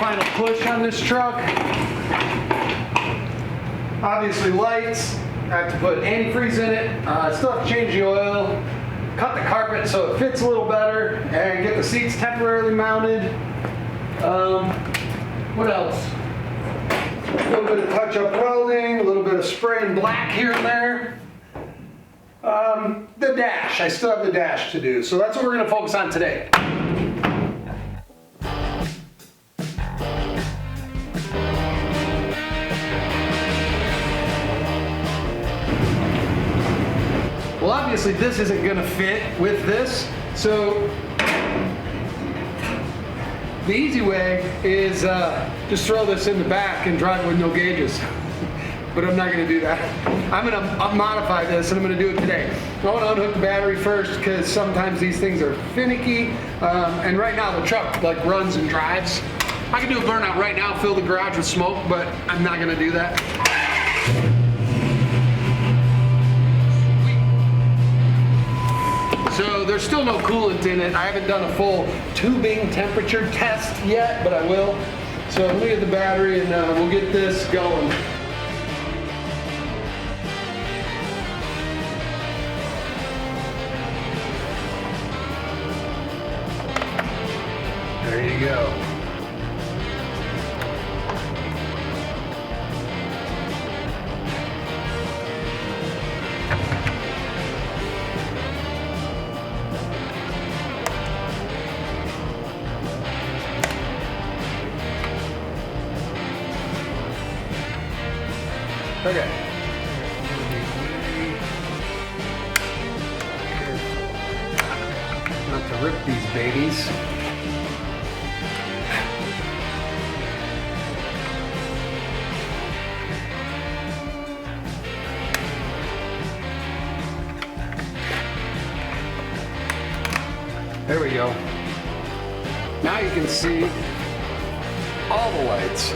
final push on this truck. Obviously lights, I have to put antifreeze in it. Still have to change the oil, cut the carpet so it fits a little better, and get the seats temporarily mounted. What else? A little bit of touch-up welding, a little bit of spraying black here and there. The dash, I still have the dash to do, so that's what we're going to focus on today. Well, obviously this isn't going to fit with this, so the easy way is just throw this in the back and drive it with no gauges. But I'm not going to do that. I'm going to modify this, and I'm going to do it today. I want to unhook the battery first because sometimes these things are finicky. And right now the truck like runs and drives. I can do a burnout right now, fill the garage with smoke, but I'm not going to do that. So there's still no coolant in it. I haven't done a full tubing temperature test yet, but I will. So let me get the battery and we'll get this going. There you go. Okay. Not to rip these babies. There we go. Now you can see all the lights.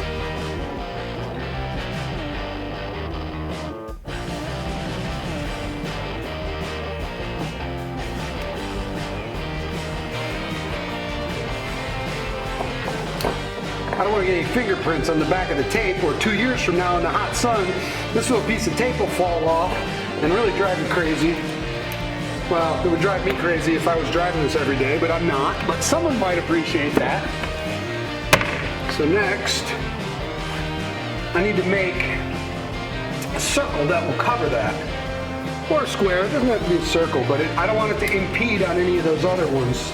I don't want to get any fingerprints on the back of the tape, or 2 years from now in the hot sun, this little piece of tape will fall off and really drive you crazy. Well, it would drive me crazy if I was driving this every day, but I'm not. But someone might appreciate that. So next, I need to make a circle that will cover that. Or a square, it doesn't have to be a circle, but I don't want it to impede on any of those other ones.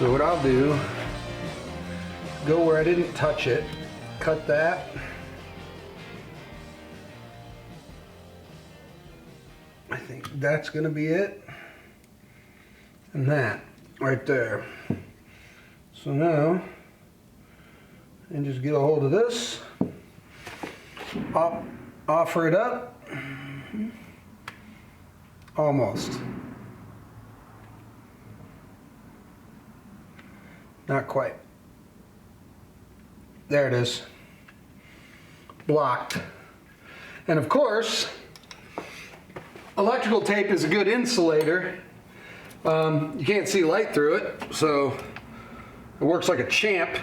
So what I'll do, go where I didn't touch it, cut that. I think that's gonna be it. And that right there. So now, and just get a hold of this, offer it up, almost. Not quite. There it is. Blocked. And of course, electrical tape is a good insulator. You can't see light through it, so it works like a champ.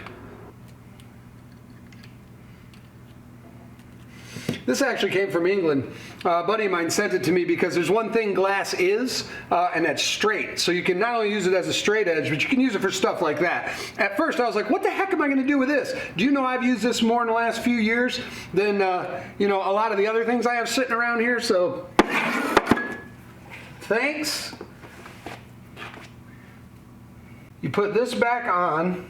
This actually came from England. A buddy of mine sent it to me because there's one thing glass is, and that's straight. So you can not only use it as a straight edge, but you can use it for stuff like that. At first I was like, what the heck am I going to do with this? Do you know I've used this more in the last few years than you know, a lot of the other things I have sitting around here, so thanks. You put this back on.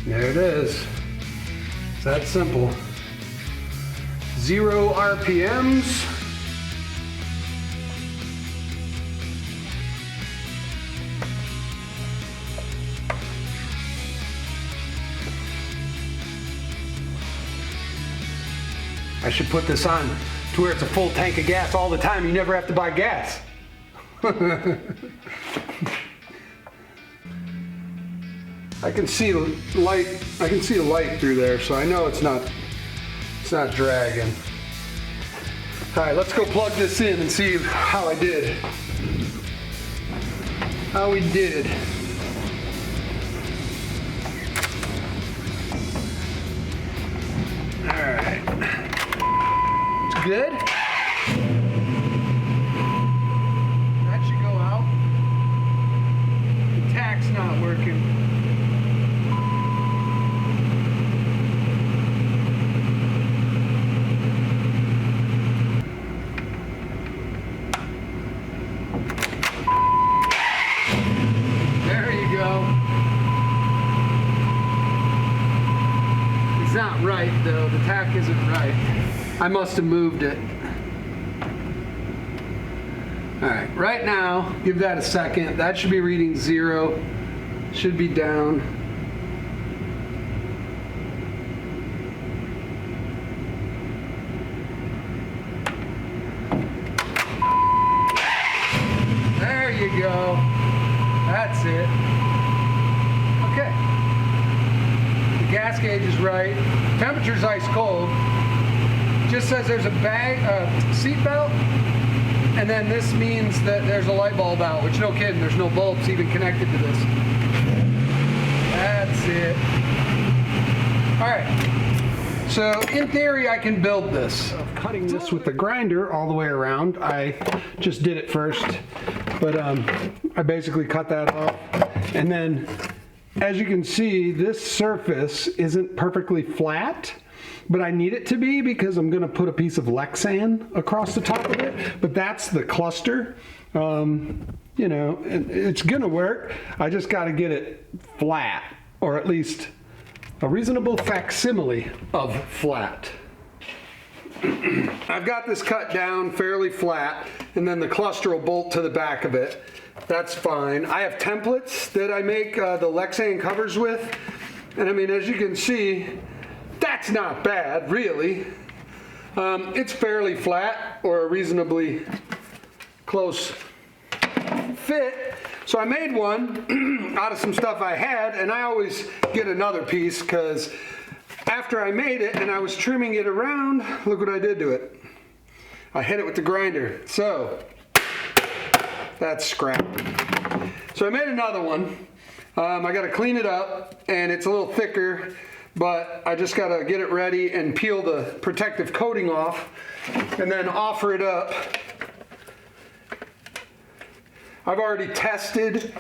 There it is. It's that simple. 0 RPMs. I should put this on to where it's a full tank of gas all the time. You never have to buy gas. I can see the light. I can see the light through there, so I know it's not dragging. All right, let's go plug this in and see how I did. How we did. All right. It's good. That should go out. The tack's not working. It's not right though, the tack isn't right. I must have moved it. Alright, right now, give that a second. That should be reading 0. Should be down. There you go. That's it. Okay. The gas gauge is right. Temperature's ice cold. Just says there's a seat belt, and then this means that there's a light bulb out, which no kidding, there's no bulbs even connected to this. That's it. Alright. So in theory I can build this. Cutting this with the grinder all the way around. I just did it first, but I basically cut that off. And then, as you can see, this surface isn't perfectly flat, but I need it to be because I'm going to put a piece of Lexan across the top of it. But that's the cluster. You know, it's going to work. I just got to get it flat, or at least a reasonable facsimile of flat. I've got this cut down fairly flat, and then the cluster will bolt to the back of it. That's fine. I have templates that I make the Lexan covers with, and I mean, as you can see, that's not bad, really. It's fairly flat, or a reasonably close fit. So I made one out of some stuff I had, and I always get another piece because after I made it and I was trimming it around, look what I did to it. I hit it with the grinder. So that's scrap. So I made another one. I got to clean it up, and it's a little thicker, but I just got to get it ready and peel the protective coating off and then offer it up. I've already tested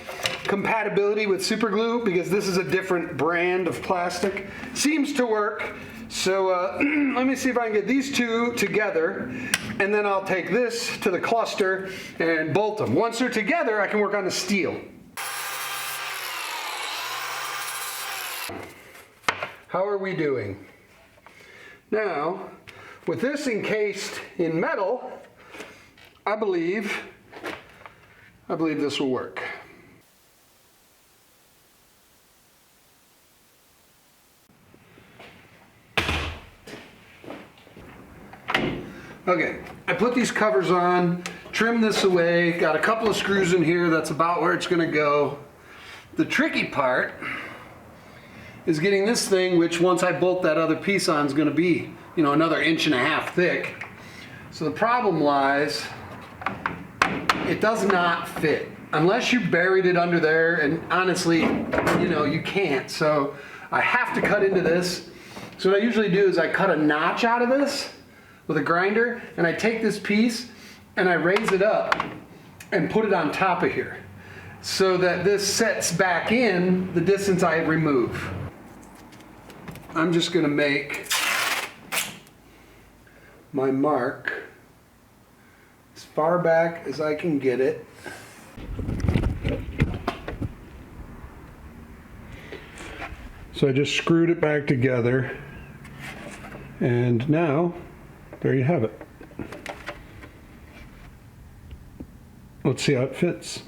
compatibility with super glue because this is a different brand of plastic. Seems to work. So let me see if I can get these two together, and then I'll take this to the cluster and bolt them. Once they're together, I can work on the steel. How are we doing? Now, with this encased in metal, I believe this will work. Okay, I put these covers on, trimmed this away, got a couple of screws in here, that's about where it's going to go. The tricky part is getting this thing, which once I bolt that other piece on is going to be, you know, another 1.5 inches thick. So the problem lies, it does not fit. Unless you buried it under there, and honestly, you know, you can't. So I have to cut into this. So what I usually do is I cut a notch out of this with a grinder, and I take this piece and I raise it up and put it on top of here so that this sets back in the distance I remove. I'm just going to make my mark as far back as I can get it. So I just screwed it back together, and now there you have it. Let's see how it fits.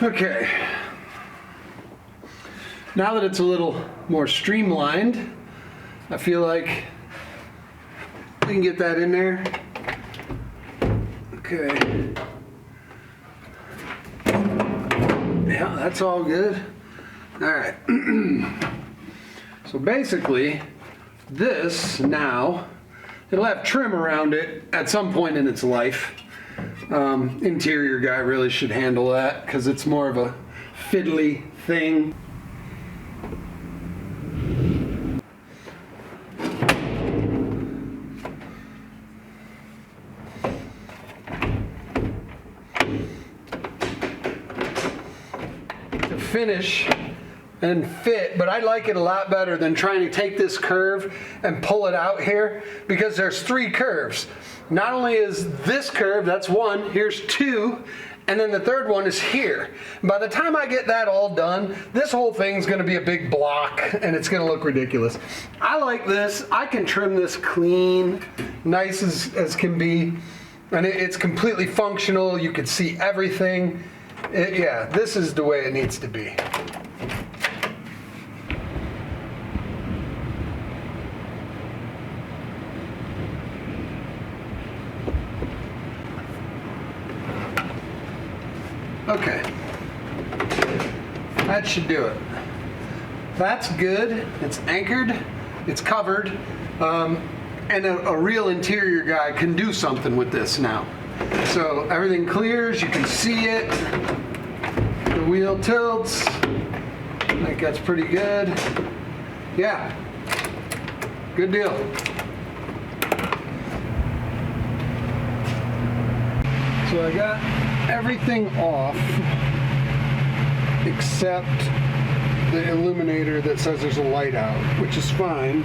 Okay, Now that it's a little more streamlined, I feel like we can get that in there. Okay. Yeah, that's all good. All right. So basically, this now, it'll have trim around it at some point in its life. Interior guy really should handle that because it's more of a fiddly thing. To finish and fit, but I like it a lot better than trying to take this curve and pull it out here, because there's 3 curves. Not only is this curve, that's 1, here's 2, and then the 3rd one is here. By the time I get that all done, this whole thing's gonna be a big block and it's gonna look ridiculous. I like this. I can trim this clean, nice as can be, and it's completely functional. You can see everything. Yeah, this is the way it needs to be. Okay, that should do it. That's good. It's anchored, it's covered, and a real interior guy can do something with this now. So everything clears, you can see it. The wheel tilts. I think that's pretty good. Yeah, good deal. So I got everything off except the illuminator that says there's a light out, which is fine.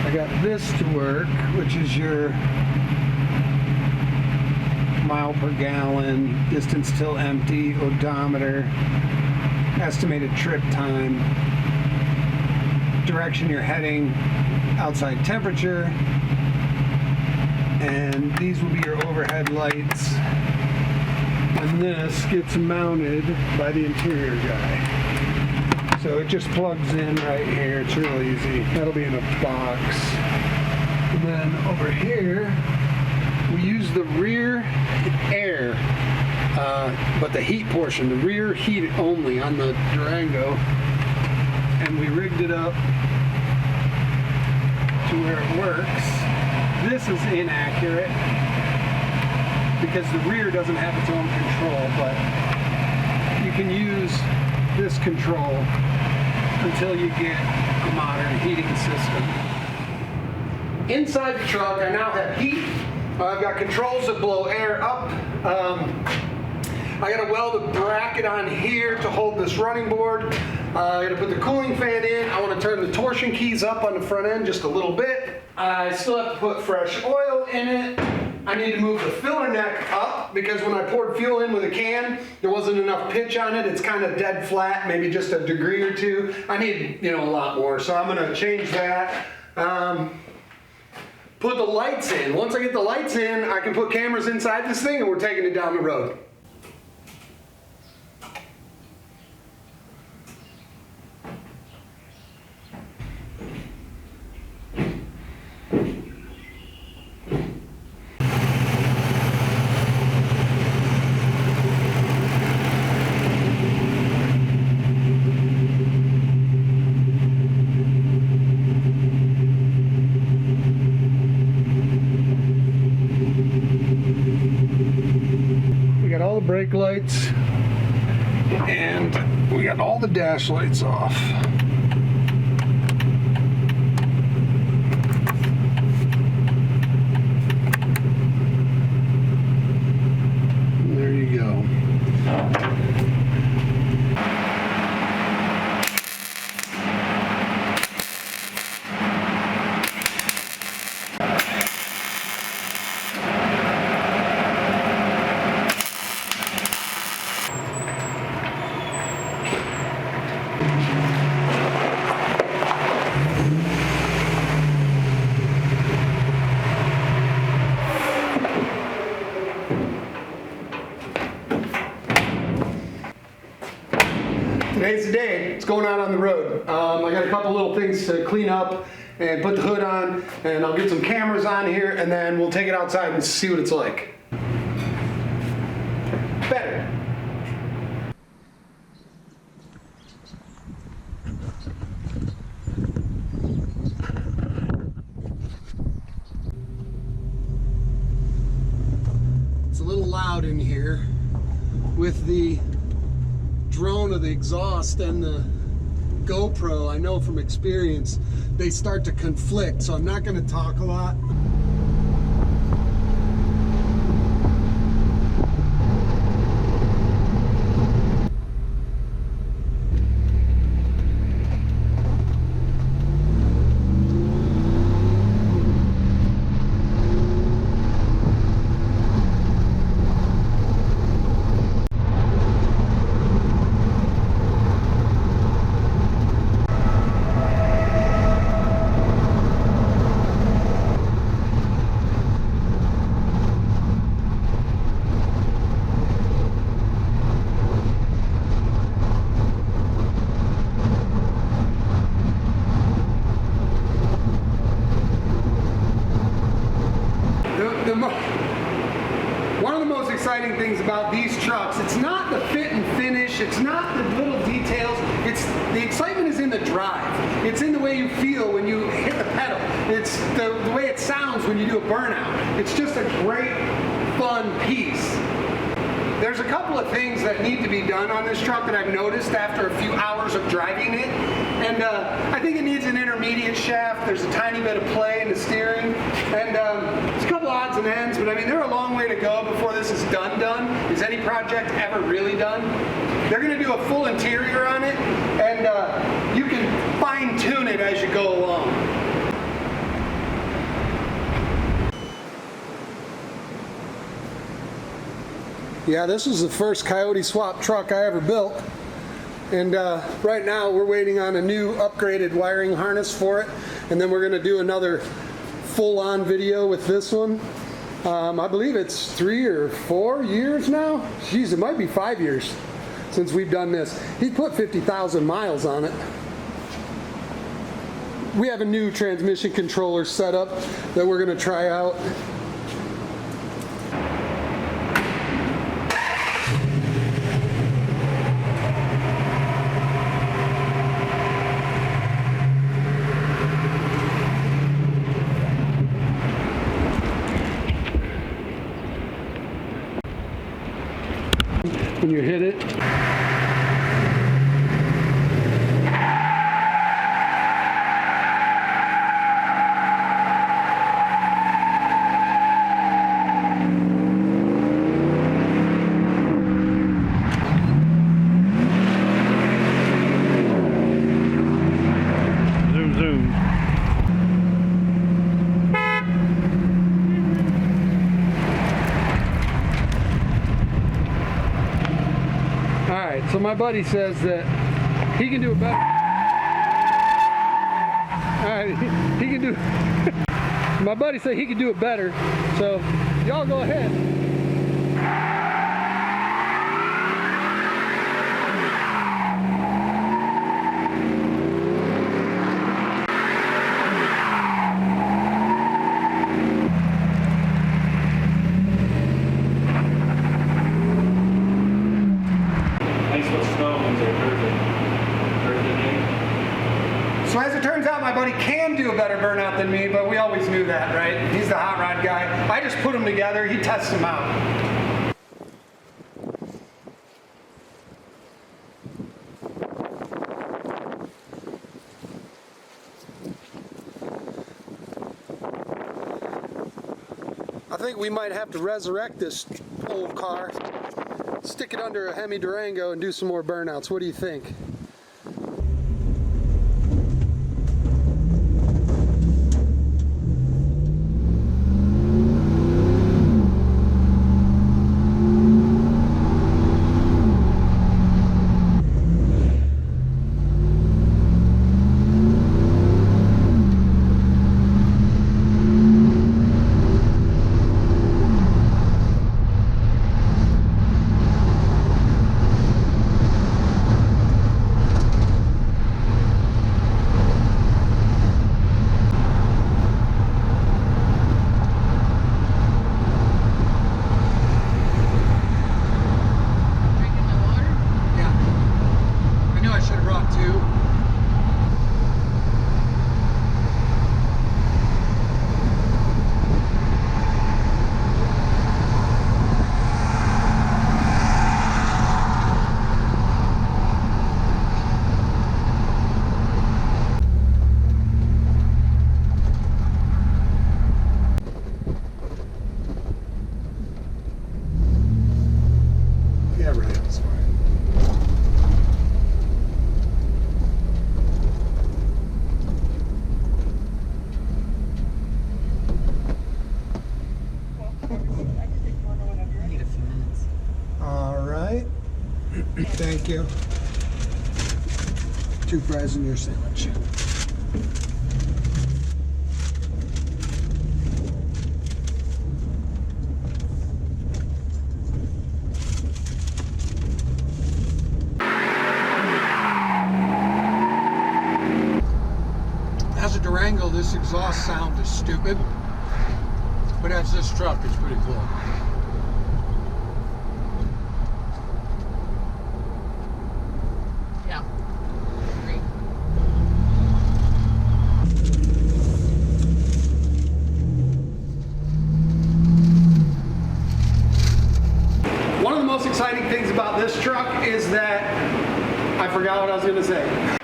I got this to work, which is your mile per gallon, distance till empty, odometer, estimated trip time, direction you're heading, outside temperature, and these will be your overhead lights. And this gets mounted by the interior guy. So it just plugs in right here. It's real easy. That'll be in a box. And then over here, we use the rear air, but the heat portion, the rear heat only on the Durango. And we rigged it up to where it works. This is inaccurate because the rear doesn't have its own control, but you can use this control until you get a modern heating system. Inside the truck, I now have heat. I've got controls that blow air up. I got to weld a bracket on here to hold this running board. I got to put the cooling fan in. I want to turn the torsion keys up on the front end just a little bit. I still have to put fresh oil in it. I need to move the filler neck up because when I poured fuel in with a can, there wasn't enough pitch on it. It's kind of dead flat, maybe just a degree or two. I need, a lot more, so I'm going to change that. Put the lights in. Once I get the lights in, I can put cameras inside this thing and we're taking it down the road. Brake lights, and we got all the dash lights off. There you go. I got a couple little things to clean up and put the hood on, and I'll get some cameras on here, and then we'll take it outside and see what it's like. Better. It's a little loud in here with the drone of the exhaust and the GoPro. I know from experience they start to conflict, so I'm not going to talk a lot. One of the most exciting things about these trucks, it's not the fit and finish, it's not the little details, it's the excitement is in the drive. It's in the way you feel when you hit the pedal. It's the way it sounds when you do a burnout. It's just a great, fun piece. There's a couple of things that need to be done on this truck that I've noticed after a few hours of driving it. And I think it needs an intermediate shaft. There's a tiny bit of play in the steering. And there's a couple odds and ends, but I mean, they're a long way to go before this is done. Is any project ever really done? They're gonna do a full interior on it, and you can fine tune it as you go along. Yeah, this was the first Coyote swap truck I ever built, and right now we're waiting on a new upgraded wiring harness for it, and then we're going to do another full-on video with this one. I believe it's 3 or 4 years now. Jeez, it might be 5 years since we've done this. He put 50,000 miles on it. We have a new transmission controller set up that we're going to try out. When you hit it. Zoom, zoom. So my buddy says that he can do it better. Alright, he can do my buddy said he can do it better, so y'all go ahead. So as it turns out, my buddy can do a better burnout than me, but we always knew that, right? He's the hot rod guy. I just put them together, he tests them out. I think we might have to resurrect this old car, stick it under a HEMI Durango and do some more burnouts. What do you think? you. 2 fries in your sandwich. As a Durango, this exhaust sound is stupid, but as this truck, it's pretty cool. Yeah. Great. One of the most exciting things about this truck is that I forgot what I was going to say.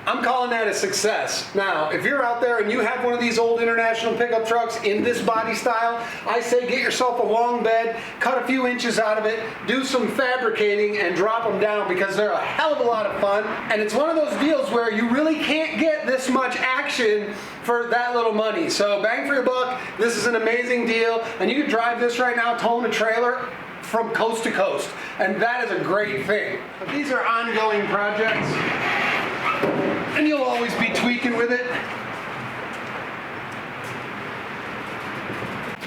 I'm calling that a success. Now, if you're out there and you have one of these old international pickup trucks in this body style, I say get yourself a long bed, cut a few inches out of it, do some fabricating, and drop them down because they're a hell of a lot of fun. And it's one of those deals where you really can't get this much action for that little money. So bang for your buck, this is an amazing deal. And you can drive this right now, towing a trailer from coast to coast. And that is a great thing. But these are ongoing projects. And you'll always be tweaking with it.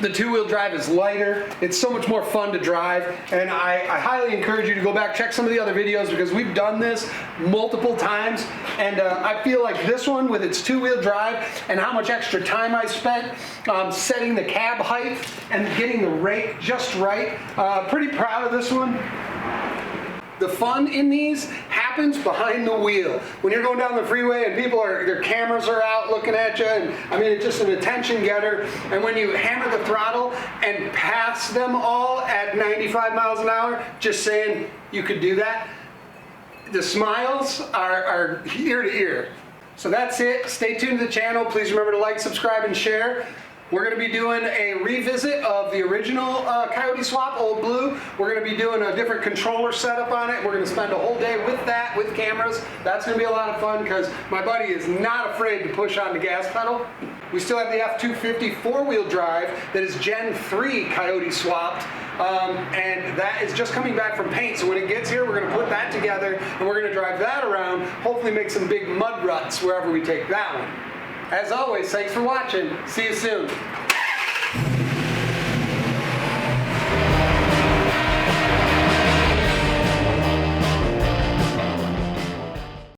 The 2-wheel drive is lighter. It's so much more fun to drive. And I highly encourage you to go back, check some of the other videos because we've done this multiple times. And I feel like this one with its 2-wheel drive and how much extra time I spent setting the cab height and getting the rake just right. Pretty proud of this one. The fun in these happens behind the wheel. When you're going down the freeway and their cameras are out looking at you, and I mean, it's just an attention getter. And when you hammer the throttle and pass them all at 95 miles an hour, just saying you could do that, the smiles are ear to ear. So that's it. Stay tuned to the channel. Please remember to like, subscribe, and share. We're going to be doing a revisit of the original Coyote Swap, Old Blue. We're going to be doing a different controller setup on it. We're going to spend a whole day with that, with cameras. That's going to be a lot of fun because my buddy is not afraid to push on the gas pedal. We still have the F-250 4-wheel drive that is Gen 3 Coyote swapped. And that is just coming back from paint. So when it gets here, we're going to put that together and we're going to drive that around, hopefully make some big mud ruts wherever we take that one. As always, thanks for watching. See you soon.